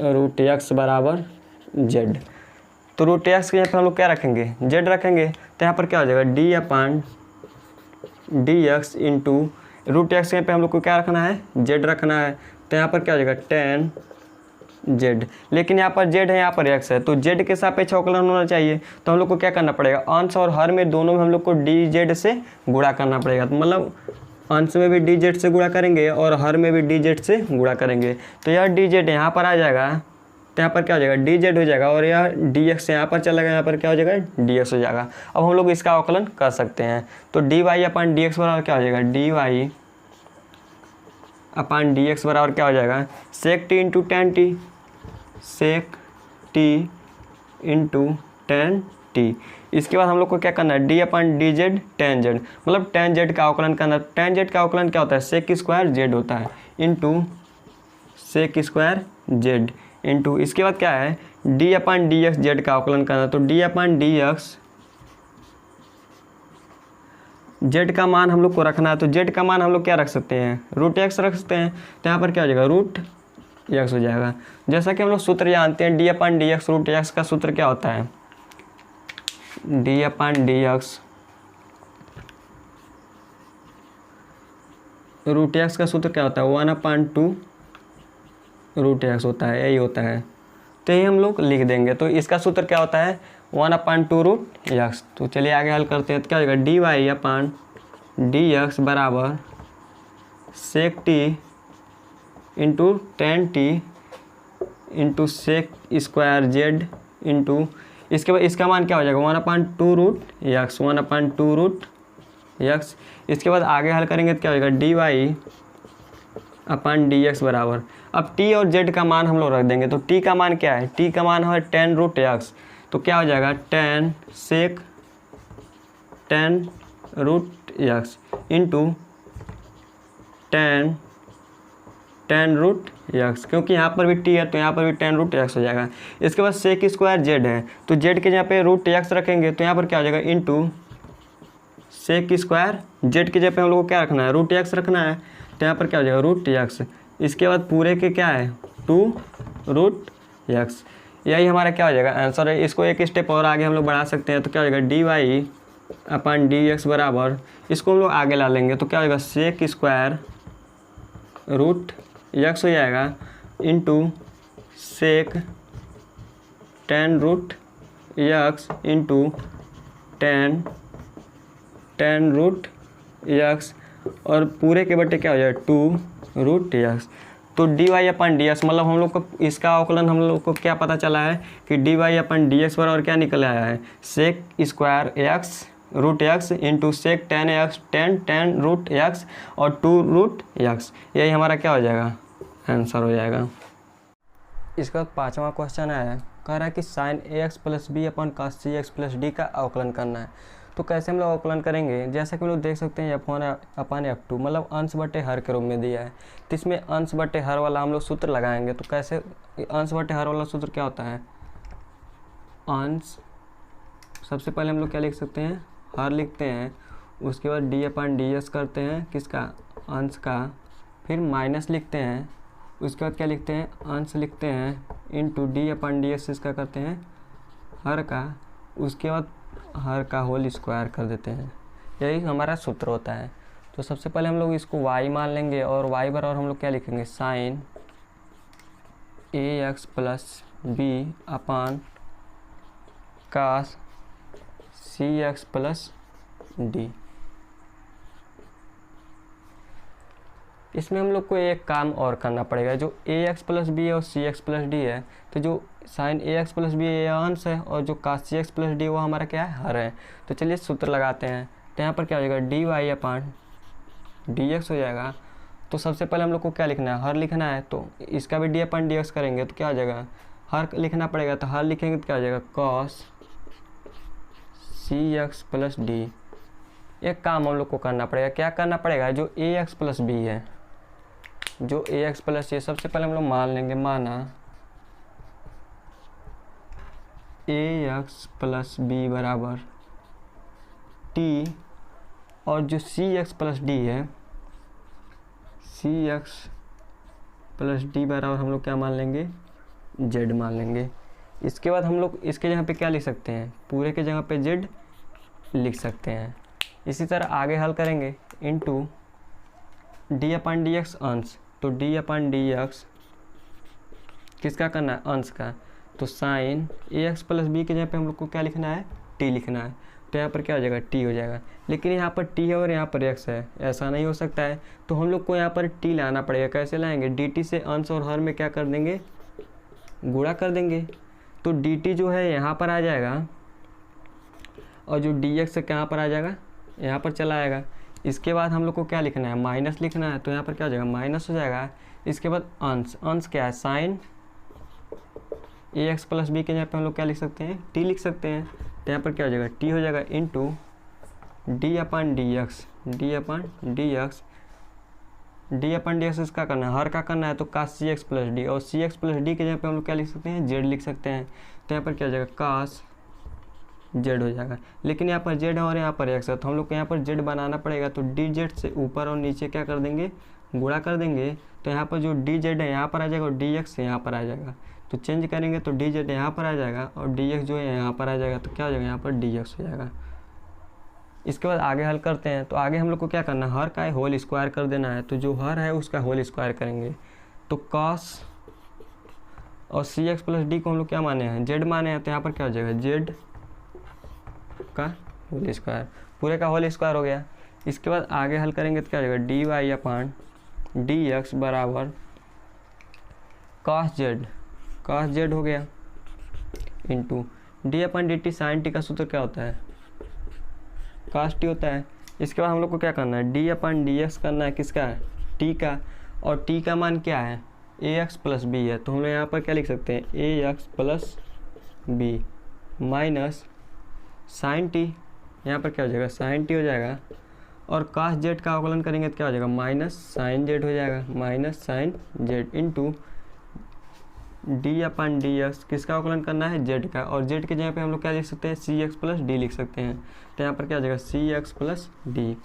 रूट एक्स बराबर जेड, तो रूट एक्स के यहाँ पर हम लोग क्या रखेंगे जेड रखेंगे, तो यहाँ पर क्या हो जाएगा D upon D X into root x के यहाँ पे हम लोग को क्या रखना है जेड रखना है, तो यहाँ पर क्या हो जाएगा टेन जेड, लेकिन यहाँ पर जेड है यहाँ पर एक्स है तो जेड के सापेक्ष अवकलन होना चाहिए, तो हम लोग को क्या करना पड़ेगा अंश और हर में दोनों में हम लोग को डी जेड से गुणा करना पड़ेगा, तो मतलब अंश में भी डी जेड से गुणा करेंगे और हर में भी डी जेड से गुणा करेंगे, तो यह डी जेड यहाँ पर आ जाएगा तो यहाँ पर क्या हो जाएगा डी जेड हो जाएगा और यह डी एक्स यहाँ पर चला गया यहाँ पर क्या हो जाएगा डी एक्स हो जाएगा। अब हम लोग इसका अवकलन कर सकते हैं तो D Y upon D x बराबर क्या हो जाएगा D Y upon D x बराबर क्या हो जाएगा sec T into tan T, sec T into tan T. इसके बाद हम लोग को क्या करना है d upon D Z ten Z, मतलब टेन जेड का अवकलन करना। टेन जेड का अवकलन क्या होता है सेक स्क्वायर जेड होता है into sec square Z into इसके बाद क्या है d upon D x z का अवकलन करना, तो d upon D x z का मान हम लोग को रखना है, तो जेड का मान हम लोग क्या रख सकते हैं रूट एक्स रख सकते हैं, तो यहाँ पर क्या हो जाएगा रूट एक्स हो जाएगा। जैसा कि हम लोग सूत्र जानते हैं d upon D x root x का सूत्र क्या होता है d upon D x root x का सूत्र क्या होता है one upon two root x होता है, यही होता है, तो यही हम लोग लिख देंगे। तो इसका सूत्र क्या होता है one upon two root x. तो चलिए आगे हल करते हैं, तो क्या हो जाएगा D Y upon D x बराबर sec T into tan T into sec square Z into इसके बाद इसका मान क्या हो जाएगा one upon two root X, one upon two root X. इसके बाद आगे हल करेंगे तो क्या होगा, D Y upon D x बराबर, अब टी और जेड का मान हम लोग रख देंगे। तो टी का मान क्या है, टी का मान है 10 रूट एक्स, तो क्या हो जाएगा 10 sec 10 root x into 10 root x, क्योंकि यहाँ पर भी टी है तो यहाँ पर भी 10 रूट एक्स हो जाएगा। इसके बाद सेक स्क्वायर जेड है, तो जेड के जगह पे रूट एक्स रखेंगे तो यहाँ पर क्या हो जाएगा इंटू सेक स्क्वायर जेड के जगह पे हम लोग को क्या रखना है, रूट एक्स रखना है, तो यहाँ पर क्या हो जाएगा रूट एक्स। इसके बाद पूरे के क्या है 2 रूट एक्स, यही हमारा क्या हो जाएगा आंसर है। इसको एक स्टेप और आगे हम लोग बढ़ा सकते हैं, तो क्या हो जाएगा D Y upon D x बराबर, इसको हम लोग आगे ला लेंगे तो क्या हो जाएगा सेक स्क्वायर रूट एक्स हो जाएगा into sec 10 root x into 10 root x, और पूरे के बटे क्या हो जाएगा 2 रूट एक्स। तो D Y upon D x, मतलब हम लोग को इसका अवकलन हम लोग को क्या पता चला है कि d Y upon D x बराबर क्या निकल आया है, sec square x root x into sec 10 x 10 root x और 2 रूट एक्स, यही हमारा क्या हो जाएगा आंसर हो जाएगा। इसके बाद 5वां क्वेश्चन है, कह रहा है कि साइन ए एक्स प्लस बी अपन कॉस सी एक्स प्लस डी का अवकलन करना है। तो कैसे हम लोग अवकलन करेंगे, जैसा कि हम लोग देख सकते हैं F1 अपन F2 मतलब अंश बटे हर के रूप में दिया है, तो इसमें अंश बटे हर वाला हम लोग सूत्र लगाएंगे। तो कैसे अंश बटे हर वाला सूत्र क्या होता है, अंश सबसे पहले हम लोग क्या लिख सकते हैं, हर लिखते हैं, उसके बाद डी अपन डी एस करते हैं किसका, अंश का, फिर माइनस लिखते हैं, उसके बाद क्या लिखते हैं अंश लिखते हैं into D upon D S इसका करते हैं हर का, उसके बाद हर का होल स्क्वायर कर देते हैं, यही हमारा सूत्र होता है। तो सबसे पहले हम लोग इसको y मान लेंगे और y बराबर हम लोग क्या लिखेंगे साइन ए एक्स प्लस बी अपन कास सी एक्स प्लस डी। इसमें हम लोग को एक काम और करना पड़ेगा, जो ए एक्स प्लस बी और सी एक्स प्लस डी है, तो जो साइन ए एक्स प्लस बी ये अंश है और जो कास सी एक्स प्लस डी वो हमारा क्या है हर है। तो चलिए सूत्र लगाते हैं, तो यहाँ पर क्या हो जाएगा D Y upon D x हो जाएगा। तो सबसे पहले हम लोग को क्या लिखना है, हर लिखना है, तो इसका भी डी अपन डी एक्स करेंगे तो क्या हो जाएगा हर लिखना पड़ेगा, तो हर लिखेंगे तो क्या हो जाएगा कॉस सी एक्स प्लस डी। एक काम हम लोग को करना पड़ेगा, क्या करना पड़ेगा, जो ए एक्स प्लस बी है, जो ए एक्स प्लस ये सबसे पहले हम लोग मान लेंगे, माना ए एक्स प्लस बी बराबर टी, और जो सी एक्स प्लस डी है, सी एक्स प्लस डी बराबर हम लोग क्या मान लेंगे जेड मान लेंगे। इसके बाद हम लोग इसके जगह पे क्या लिख सकते हैं, पूरे के जगह पे जेड लिख सकते हैं। इसी तरह आगे हल करेंगे into D upon D x अंश, तो डी अपन डी एक्स किसका करना है अंश का, तो साइन ए एक्स प्लस बी के जगह पे हम लोग को क्या लिखना है टी लिखना है, तो यहाँ पर क्या हो जाएगा टी हो जाएगा। लेकिन यहाँ पर टी है और यहाँ पर एक्स है, ऐसा नहीं हो सकता है, तो हम लोग को यहाँ पर टी लाना पड़ेगा। कैसे लाएंगे, डी टी से अंश और हर में क्या कर देंगे गुणा कर देंगे, तो डी टी जो है यहाँ पर आ जाएगा और जो डी एक्स है कहाँ पर आ जाएगा यहाँ पर चला आएगा। इसके बाद हम लोग को क्या लिखना है माइनस लिखना है, तो यहाँ पर क्या हो जाएगा माइनस हो जाएगा। इसके बाद अंश, अंश क्या है साइन ए एक्स प्लस बी के जगह पे हम लोग क्या लिख सकते हैं टी लिख सकते हैं, तो यहाँ पर क्या हो जाएगा टी हो जाएगा into D upon D X, D upon D X, D upon D X इसका करना है हर का करना है, तो कास सी एक्स प्लस डी, और सी एक्स प्लस डी के जगह पे हम लोग क्या लिख सकते हैं जेड लिख सकते हैं, तो यहाँ पर क्या हो जाएगा कास जेड हो जाएगा। लेकिन यहाँ पर जेड है और यहाँ पर एक्स है, तो हम लोग को यहाँ पर जेड बनाना पड़ेगा, तो डी जेड से ऊपर और नीचे क्या कर देंगे गुणा कर देंगे, तो यहाँ पर जो डी जेड है यहाँ पर आ जाएगा और डी एक्स यहाँ पर आ जाएगा, तो चेंज करेंगे तो डी जेड यहाँ पर आ जाएगा और डी एक्स जो है यहाँ पर आ जाएगा, तो क्या हो जाएगा यहाँ पर डी एक्स हो जाएगा। इसके बाद आगे हल करते हैं, तो आगे हम लोग को क्या करना है हर का होल स्क्वायर कर देना है, तो जो हर है उसका होल स्क्वायर करेंगे, तो कॉस और सी एक्स प्लस डी को हम लोग क्या माने हैं जेड माने हैं, तो यहाँ पर क्या हो जाएगा जेड का होल स्क्वायर, पूरे का होल स्क्वायर हो गया। इसके बाद आगे हल करेंगे तो क्या हो जाएगा D Y upon D x बराबर कॉस जेड हो गया into D upon D T sine t का सूत्र क्या होता है कॉस टी होता है। इसके बाद हम लोग को क्या करना है, डी अपन डी एक्स करना है, किसका, टी का, और टी का मान क्या है, ए एक्स प्लस बी है, तो हम लोग यहाँ पर क्या लिख सकते हैं, A X plus B minus sine T, यहाँ पर क्या हो जाएगा, साइन टी हो जाएगा, और कास जेड का अवकलन करेंगे तो क्या हो जाएगा, माइनस साइन जेड हो जाएगा, minus sine Z into D upon D X, किसका अवकलन करना है, जेड का, और जेड के जगह पे हम लोग क्या लिख सकते हैं, सी एक्स प्लस डी लिख सकते हैं, तो यहाँ पर क्या हो जाएगा, सी एक्स प्लस डी,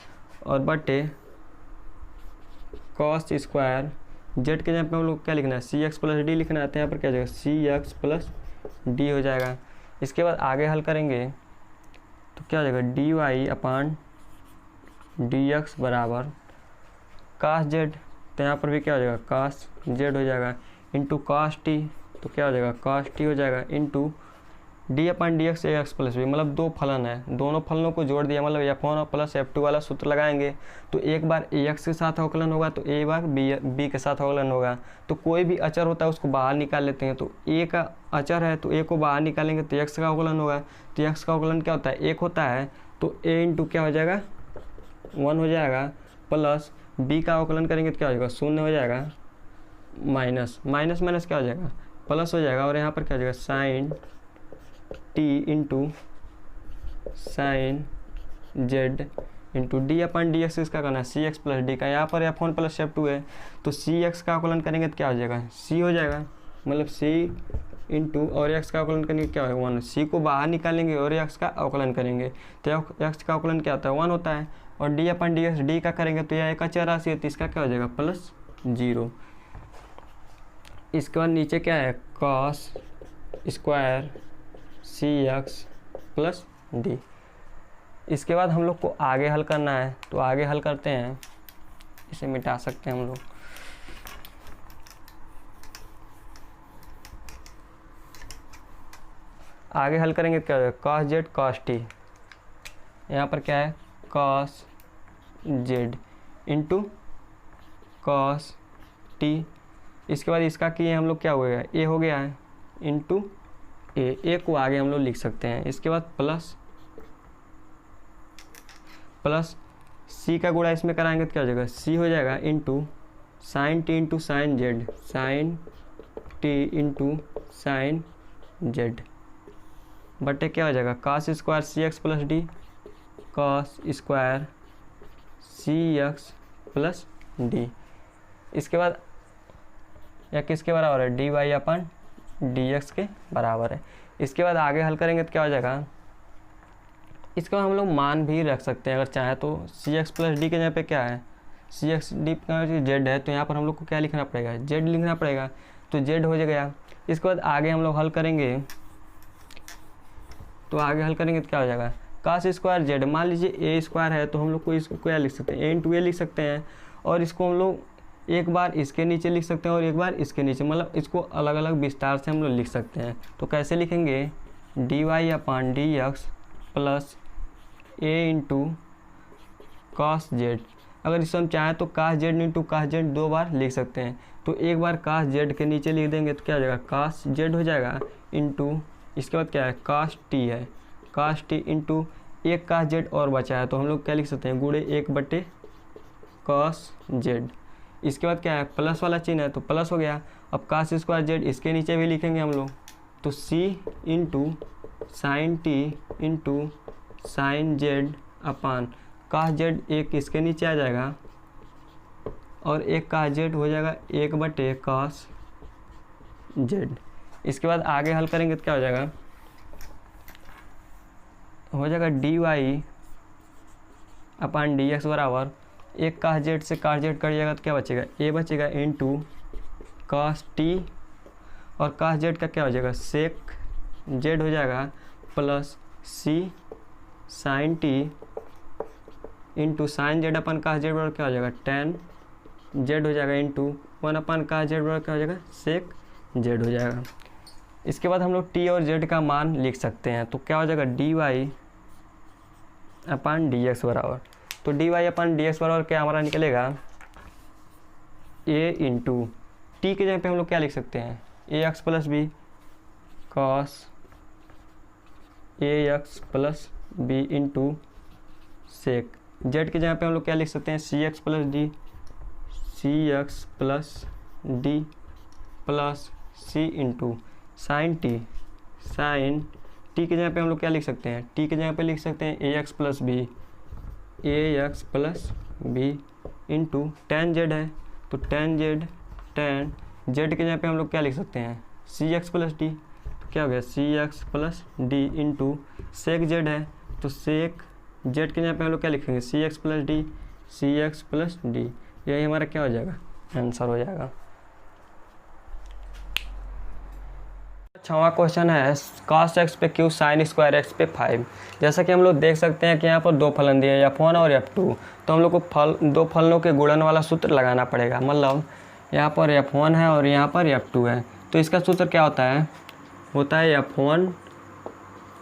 और बटे कॉस स्क्वायर, जेड के जगह पे हम लोग क्या लिखना है, सी एक्स प्लस डी लिखना है, तो यहाँ पर क्या हो जाएगा, सी एक्स प्लस डी हो जाएगा। इसके बाद आगे हल करेंगे तो क्या हो जाएगा, D Y upon D x बराबर कास जेड, तो यहाँ पर भी क्या हो जाएगा, कास जेड हो जाएगा, इंटू कास टी, तो क्या हो जाएगा, कास टी हो जाएगा, into D upon D x ए एक्स प्लस बी, मतलब दो फलन है, दोनों फलनों को जोड़ दिया, मतलब F1 प्लस F2 वाला सूत्र लगाएंगे, तो एक बार ए एक्स के साथ अवकलन होगा तो एक बार बी के साथ अवकलन होगा, तो कोई भी अचर होता है उसको बाहर निकाल लेते हैं, तो ए का अचर है तो ए को बाहर निकालेंगे तो एक्स का अवकलन होगा, तो एक्स का अवकलन क्या होता है, एक होता है, तो ए इंटू क्या हो जाएगा, 1 हो जाएगा, प्लस बी का अवकलन करेंगे तो क्या हो जाएगा, 0 हो जाएगा, माइनस माइनस माइनस क्या हो जाएगा, प्लस हो जाएगा, और यहाँ पर क्या हो जाएगा, sine T into sine Z into D upon D X, इसका करना है सी एक्स प्लस डी का, यहाँ पर F1 प्लस F2 है, तो सी एक्स का अवकलन करेंगे तो क्या हो जाएगा, सी हो जाएगा, मतलब सी इंटू और एक्स का अवकलन करेंगे क्या होगा, 1, सी को बाहर निकालेंगे और एक्स का अवकलन करेंगे, तो एक्स का अवकलन क्या होता है, 1 होता है, और D upon D X D का करेंगे तो यह एक अचर राशि है, तो इसका क्या हो जाएगा, प्लस 0। इसके बाद नीचे क्या है, cos square C X plus D. इसके बाद हम लोग को आगे हल करना है, तो आगे हल करते हैं, इसे मिटा सकते हैं हम लोग, आगे हल करेंगे क्या होगा, कॉस जेड कॉस टी, यहाँ पर क्या है, cos Z into cos T, इसके बाद इसका किए हम लोग क्या हो गया, ए हो गया है, इंटू ए को आगे हम लोग लिख सकते हैं, इसके बाद प्लस सी का गुणा इसमें कराएंगे तो क्या हो जाएगा, सी हो जाएगा, into sine T into sine Z, sine T into sine Z, बटे क्या हो जाएगा, cos square C X plus D, cos square C X plus D. इसके बाद या किसके बराबर है, D Y upon D X के बराबर है। इसके बाद आगे हल करेंगे तो क्या हो जाएगा, इसके बाद हम लोग मान भी रख सकते हैं अगर चाहे तो, सी एक्स प्लस डी के जगह पे क्या है, सी एक्स डी का जेड है, तो यहाँ पर हम लोग को क्या लिखना पड़ेगा, जेड लिखना पड़ेगा, तो जेड हो जाएगा। इसके बाद आगे हम लोग हल करेंगे, तो आगे हल करेंगे तो क्या हो जाएगा, कास स्क्वायर जेड, मान लीजिए ए स्क्वायर है तो हम लोग को इसको क्या लिख सकते हैं, ए इंटू ए लिख सकते हैं, और इसको हम लोग एक बार इसके नीचे लिख सकते हैं और एक बार इसके नीचे, मतलब इसको अलग अलग विस्तार से हम लोग लिख सकते हैं। तो कैसे लिखेंगे, D Y upon D x plus ए इंटू कास जेड, अगर इसको हम चाहें तो कास जेड इंटू कास जेड 2 बार लिख सकते हैं, तो एक बार कास जेड के नीचे लिख देंगे तो क्या हो जाएगा, कास जेड हो जाएगा, इंटू इसके बाद क्या है, कास टी है, कास टी इंटू एक कास जेड और बचा है, तो हम लोग क्या लिख सकते हैं, गुणे 1 बटे कास जेड। इसके बाद क्या है, प्लस वाला चिन्ह है तो प्लस हो गया। अब कास स्क्वायर जेड इसके नीचे भी लिखेंगे हम लोग, तो C into sine T into sine Z upon cos Z, एक इसके नीचे आ जाएगा और एक कास जेड हो जाएगा 1 बटे कास जेड। इसके बाद आगे हल करेंगे तो क्या हो जाएगा, D Y upon D x बराबर एक कास जेड से कास जेड कट जाएगा तो क्या बचेगा, ए बचेगा, इंटू कास टी और कास जेड का क्या हो जाएगा, सेक जेड हो जाएगा, plus C sine T into sine Z upon cos Z बराबर क्या हो जाएगा, टेन जेड हो जाएगा, इंटू 1 अपन कास जेड बराबर क्या हो जाएगा, सेक जेड हो जाएगा। इसके बाद हम लोग टी और जेड का मान लिख सकते हैं, तो क्या हो जाएगा, D Y upon D x बराबर, तो D Y upon D x बराबर क्या हमारा निकलेगा, ए इंटू टी के जगह पे हम लोग क्या लिख सकते हैं, A X plus B cos A X plus B into sec Z की जगह पे हम लोग क्या लिख सकते हैं, C X plus D, C X plus D plus C into sine T, sine T की जगह पे हम लोग क्या लिख सकते हैं, टी की जगह पे लिख सकते हैं A X plus B, A X plus B into tan Z है तो टेन जेड, टेन जेड की जगह पे हम लोग क्या लिख सकते हैं, सी एक्स प्लस डी, तो क्या हो गया C X plus D into sec Z है तो सेक जेड की जगह पे हम लोग क्या लिखेंगे, सी X plus D, C X plus D, यही हमारा क्या हो जाएगा, आंसर हो जाएगा। छठवां क्वेश्चन है cos x पे q sin स्क्वायर एक्स पे 5। जैसा कि हम लोग देख सकते हैं कि यहाँ पर दो फलन दिए हैं f1 और f2, तो हम लोग को दो फलनों के गुणन वाला सूत्र लगाना पड़ेगा। मतलब यहाँ पर f1 है और यहाँ पर f2 है, तो इसका सूत्र क्या होता है, f1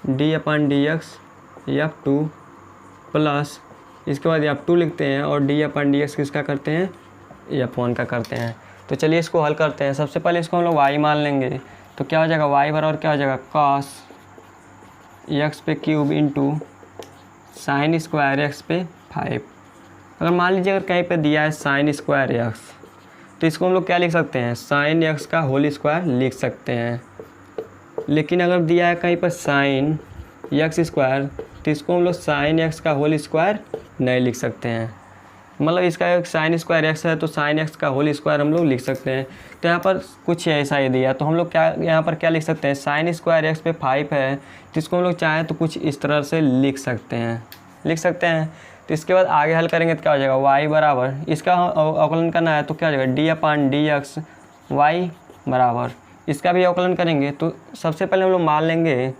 d/dx f2 प्लस इसके बाद f2 लिखते हैं और d/dx किसका करते हैं, f1 का करते हैं। तो चलिए इसको हल करते हैं। सबसे पहले इसको हम लोग y मान लेंगे, तो क्या हो जाएगा y बराबर क्या हो जाएगा cos x पे cube into sine square x पे 5। अगर मान लीजिए अगर कहीं पे दिया है साइन स्क्वायर एक्स, तो इसको हम लोग क्या लिख सकते हैं, साइन एक्स का होल स्क्वायर लिख सकते हैं। लेकिन अगर दिया है कहीं पर साइन एक्स स्क्वायर, तो इसको हम लोग साइन एक्स का होल स्क्वायर नहीं लिख सकते हैं। मतलब इसका एक साइन स्क्वायर एक्स है तो साइन एक्स का होल स्क्वायर हम लोग लिख सकते हैं। तो यहाँ पर कुछ ऐसा ही दिया, तो हम लोग क्या यहाँ पर क्या लिख सकते हैं, साइन स्क्वायर एक्स पे 5 है तो इसको हम लोग चाहें तो कुछ इस तरह से लिख सकते हैं। तो इसके बाद आगे हल करेंगे तो क्या हो जाएगा, y बराबर इसका अवकलन करना है तो क्या हो जाएगा d/dx y बराबर इसका भी अवकलन करेंगे। तो सबसे पहले हम लोग मान लेंगे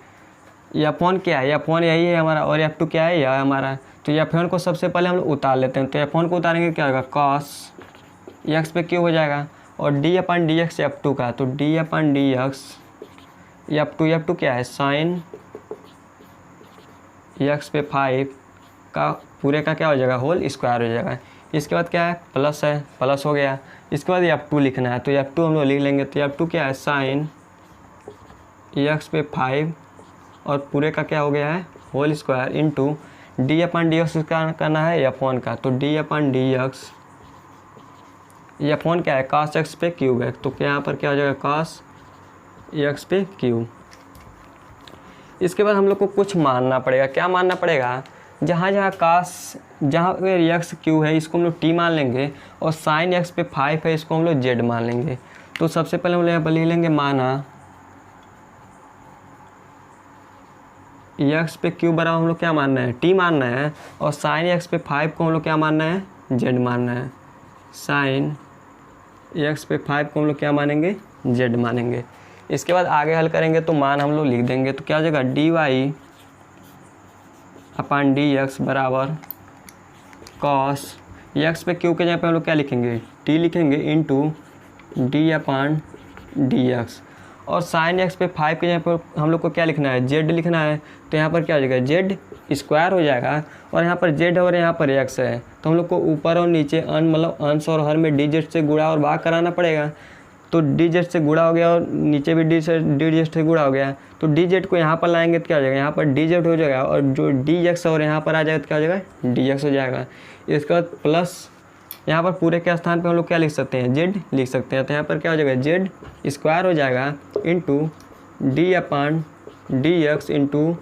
f1 क्या है, f1 यही है हमारा, और f2 क्या है, यह है हमारा। तो f1 को सबसे पहले हम लोग उतार लेते हैं। तो f1 को उतारेंगे क्या होगा, cos x पे क्यूब हो जाएगा, और d/dx f2 का, तो d/dx f2 क्या है, साइन x पे 5 का पूरे का क्या हो जाएगा, होल स्क्वायर हो जाएगा। इसके बाद क्या है, प्लस है, प्लस हो गया। इसके बाद f2 लिखना है, तो f2 हम लोग लिख लेंगे। तो f2 क्या है, साइन x पे 5 और पूरे का क्या हो गया है, होल स्क्वायर इंटू d/dx का करना है f1 का, तो d/dx f1 क्या है, cos x पे क्यूब है, तो यहाँ पर क्या हो जाएगा, cos x पे क्यूब। इसके बाद हम लोग को कुछ मानना पड़ेगा। क्या मानना पड़ेगा, जहाँ x क्यू है इसको हम लोग t मान लेंगे, और साइन x पे 5 है इसको हम लोग z मान लेंगे। तो सबसे पहले हम लोग यहाँ पर लिख लेंगे माना x पे क्यू बराबर हम लोग क्या मानना है, t मानना है, और साइन x पे 5 को हम लोग क्या मानना है, z मानना है। साइन x पे 5 को हम लोग क्या मानेंगे, z मानेंगे। इसके बाद आगे हल करेंगे तो मान हम लोग लिख देंगे। तो क्या हो जाएगा, dy/dx बराबर cos x पे क्यू के जगह पे हम लोग क्या लिखेंगे, t लिखेंगे इंटू d/dx, और साइन x पे 5 के जगह पर हम लोग को क्या लिखना है, z लिखना है। तो यहाँ पर क्या हो जाएगा, z स्क्वायर हो जाएगा, और यहाँ पर z और यहाँ पर x है, तो हम लोग को ऊपर और नीचे मतलब अंश और हर में dz से गुणा और भाग कराना पड़ेगा। तो dz से गुणा हो गया और नीचे भी dz से गुणा हो गया, तो dz को यहाँ पर लाएंगे तो क्या हो जाएगा, यहाँ पर dz हो जाएगा, और जो dx और यहाँ पर आ जाएगा तो क्या हो जाएगा, dx हो जाएगा। इसके बाद प्लस यहाँ पर पूरे के स्थान पे हम लोग क्या लिख सकते हैं, z लिख सकते हैं। तो यहाँ पर क्या हो जाएगा, z स्क्वायर हो जाएगा into d/dx into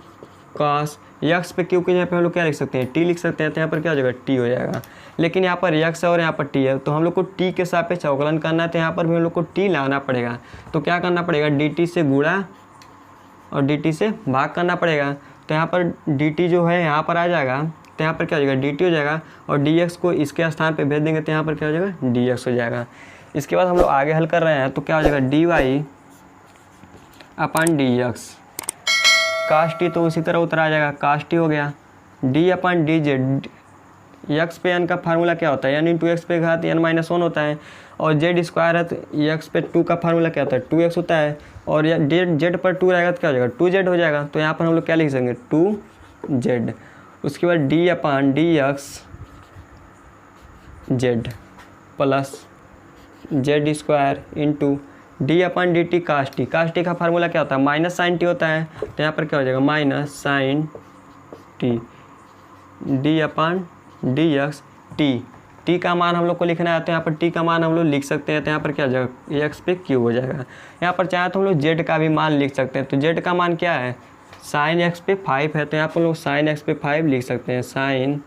cos x पे क्यू के जगह पे हम लोग क्या लिख सकते हैं, t लिख सकते हैं। तो यहाँ पर क्या हो जाएगा, t हो जाएगा। लेकिन यहाँ पर x है और यहाँ पर t है, तो हम लोग को t के सापेक्ष अवकलन करना है, तो यहाँ पर भी हम लोग को t लाना पड़ेगा। तो क्या करना पड़ेगा, dt से गुणा और dt से भाग करना पड़ेगा। तो यहाँ पर dt जो है यहाँ पर आ जाएगा, तो यहाँ पर क्या हो जाएगा, dt हो जाएगा, और dx को इसके स्थान पे भेज देंगे तो यहाँ पर क्या हो जाएगा, dx हो जाएगा। इसके बाद हम लोग आगे हल कर रहे हैं, तो क्या हो जाएगा, dy/dx cos t, तो उसी तरह उतर आ जाएगा, cos t हो गया। d/dz x पे n का फार्मूला क्या होता है, n इंटू एक्स पे घात n-1 होता है, और z स्क्वायर है तो x पे 2 का फार्मूला क्या होता है, 2x होता है, और z पर 2 रहेगा तो क्या हो जाएगा, 2z हो जाएगा। तो यहाँ पर हम लोग क्या लिख सकेंगे, 2z। उसके बाद d/dx z plus z square into d/dt cos t का फार्मूला क्या होता है, माइनस साइन t होता है। तो यहाँ पर क्या हो जाएगा, minus sine t d x t का मान हम लोग को लिखना है, तो यहाँ पर टी का मान हम लोग लिख सकते हैं, तो यहाँ पर क्या हो जाएगा एक्स पे क्यू हो जाएगा। यहाँ पर चाहे तो हम लोग जेड का भी मान लिख सकते हैं, तो जेड का मान क्या है साइन एक्स पे 5 है, तो यहाँ पर लोग साइन एक्स पे 5 लिख सकते हैं, साइन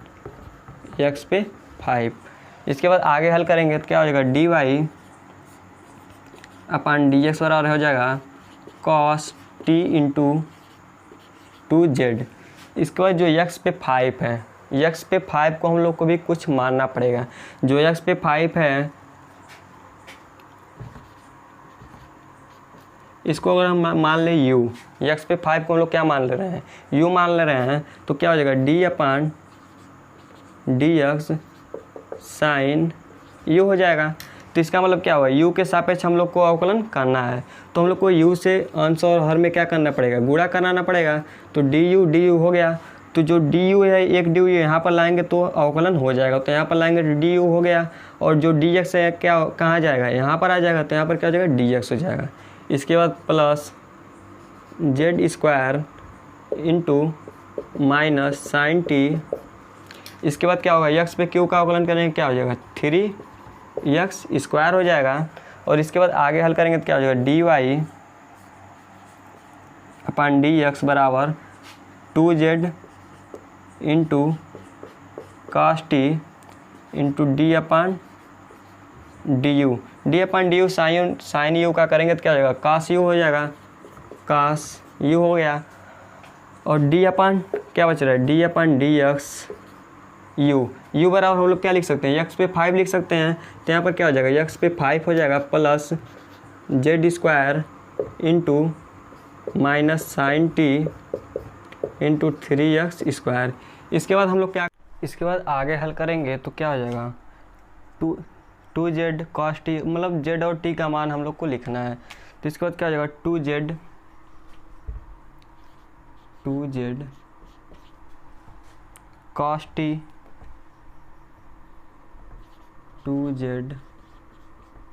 एक्स पे 5। इसके बाद आगे हल करेंगे तो क्या हो जाएगा D Y upon D x बराबर हो जाएगा कॉस टी इंटू 2z। इसके बाद जो x पे 5 है, x पे 5 को हम लोग को भी कुछ मानना पड़ेगा। जो x पे 5 है इसको अगर हम मान ले u, x पे 5 को हम लोग क्या मान ले रहे हैं u मान ले रहे हैं, तो क्या हो जाएगा d अपन डी एक्स साइन u हो जाएगा। तो इसका मतलब क्या हुआ u के सापेक्ष हम लोग को अवकलन करना है, तो हम लोग को u से अंश और हर में क्या करना पड़ेगा गुणा कराना पड़ेगा। तो du हो गया, तो जो du है एक du यहाँ पर लाएंगे तो अवकलन हो जाएगा, तो यहाँ पर लाएंगे तो du हो गया, और जो dx है क्या कहाँ जाएगा यहाँ पर आ जाएगा, तो यहाँ पर क्या हो जाएगा dx हो जाएगा। इसके बाद plus z square into minus sine T. इसके बाद क्या होगा x पे q का अवकलन करेंगे क्या हो जाएगा 3x स्क्वायर हो जाएगा। और इसके बाद आगे हल करेंगे तो क्या हो जाएगा D Y upon D x बराबर 2z into cos t into D upon d u sine u का करेंगे तो क्या हो जाएगा कास यू हो जाएगा, कास यू हो गया। और डी अपन क्या बच रहा है D upon D x you बराबर हम लोग क्या लिख सकते हैं x पे 5 लिख सकते हैं, तो यहाँ पर क्या हो जाएगा x पे 5 हो जाएगा plus z square into minus sine T into 3x square. इसके बाद हम लोग क्या इसके बाद आगे हल करेंगे तो क्या हो जाएगा 2z cos t, मतलब z और t का मान हम लोग को लिखना है। तो इसके बाद क्या हो जाएगा 2z cos t 2z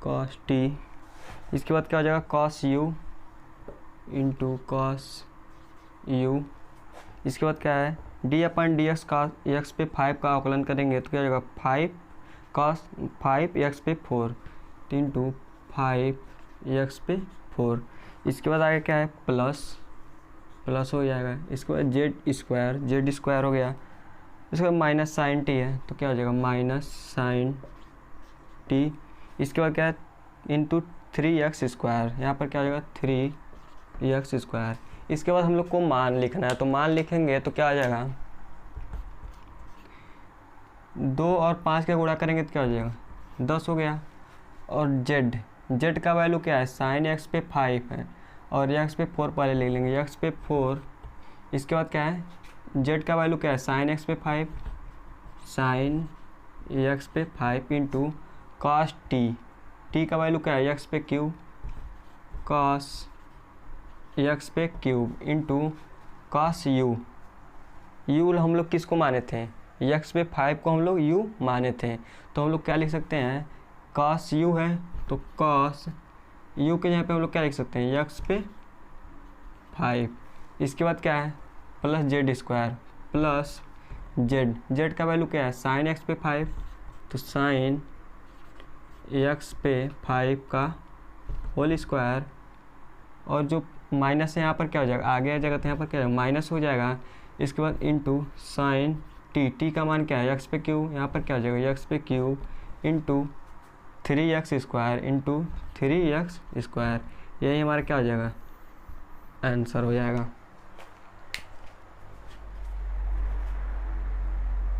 cos t। इसके बाद क्या हो जाएगा cos u into cos u। इसके बाद क्या है d अपन डी एक्स का x पे 5 का अवकलन करेंगे तो क्या हो जाएगा 5 cos 5 x पे 4 इंटू 5 x पे 4। इसके बाद आगे क्या है प्लस हो जाएगा। इसके बाद जेड स्क्वायर हो गया। इसके बाद माइनस साइन टी है तो क्या हो जाएगा माइनस साइन टी। इसके बाद क्या है इंटू 3x स्क्वायर, यहाँ पर क्या हो जाएगा 3x स्क्वायर। इसके बाद हम लोग को मान लिखना है, तो मान लिखेंगे तो क्या हो जाएगा 2 और 5 का गुणा करेंगे तो क्या हो जाएगा 10 हो गया। और जेड का वैल्यू क्या है साइन एक्स पे 5 है और एक्स पे 4 पहले लिख लेंगे एक्स पे 4। इसके बाद क्या है जेड का वैल्यू क्या है साइन एक्स पे 5 साइन एक्स पे 5 इंटू कॉस टी का वैल्यू क्या है एक्स पे क्यूब कॉस एक्स पे क्यूब इंटू कॉस यू हम लोग किसको माने थे एक्स पे 5 को हम लोग u माने थे, तो हम लोग क्या लिख सकते हैं cos u है तो cos u के यहाँ पे हम लोग क्या लिख सकते हैं एक्स पे 5। इसके बाद क्या है plus z square plus Z का वैल्यू क्या है साइन एक्स पे 5 तो साइन एक्स पे 5 का होल स्क्वायर। और जो माइनस है यहाँ पर क्या हो जाएगा आगे आ जाएगा तो यहाँ पर क्या है माइनस हो जाएगा। इसके बाद इंटू साइन टी का मान क्या है एक्स पे क्यूब, यहाँ पर क्या हो जाएगा एक्स पे cube into 3x square into 3x square. यही हमारा क्या हो जाएगा आंसर हो जाएगा।